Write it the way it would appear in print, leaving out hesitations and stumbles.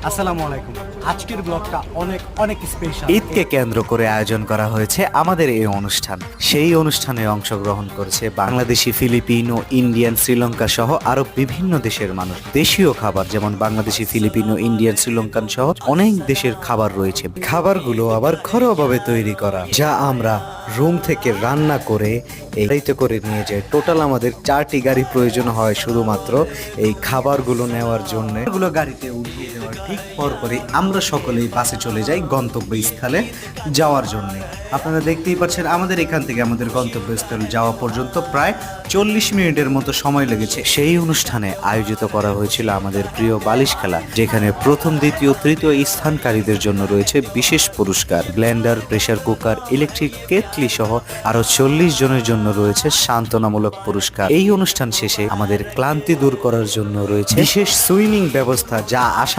আসসালামু আলাইকুম। আজকের ব্লগটা অনেক অনেক স্পেশাল। ঈদকে কেন্দ্র করে আয়োজন করা হয়েছে আমাদের এই অনুষ্ঠান। সেই অনুষ্ঠানে অংশগ্রহণ করেছে বাংলাদেশি, ফিলিপিনো, ইন্ডিয়ান, শ্রীলঙ্কা সহ আরো বিভিন্ন দেশের মানুষ। দেশীয় খাবার যেমন বাংলাদেশি, ফিলিপিনো, ইন্ডিয়ান, শ্রীলঙ্কান সহ অনেক দেশের খাবার রয়েছে। খাবারগুলো আবার ঘরোয়াভাবে তৈরি করা, যা আমরা রুম থেকে রান্না করে এই গাড়িতে করে নিয়ে যাই। টোটাল আমাদের 4টি গাড়ি প্রয়োজন হয় শুধুমাত্র এই খাবারগুলো নেওয়ার জন্য। এগুলো গাড়িতে উঠিয়ে দেওয়ার ঠিক পরপরই আমরা সকলেই বাসে চলে যাই গন্তব্যস্থলে যাওয়ার জন্য। আপনারা দেখতেই পাচ্ছেন আমাদের এখান থেকে আমাদের গন্তব্যস্থলে যাওয়া পর্যন্ত প্রায় 40 মিনিটের মতো সময় লেগেছে। সেই অনুষ্ঠানে আয়োজিত করা হয়েছিল আমাদের প্রিয় বালিশ খেলা, যেখানে প্রথম, দ্বিতীয়, তৃতীয় স্থানকারীদের জন্য রয়েছে বিশেষ পুরস্কার। Blender, pressure cooker, electric kettle সহ আরো 40 জনের জন্য রয়েছে সান্ত্বনামূলক পুরস্কার। এই অনুষ্ঠান শেষে আমাদের ক্লান্তি দূর করার জন্য রয়েছে বিশেষ সুইমিং ব্যবস্থা, যা আশা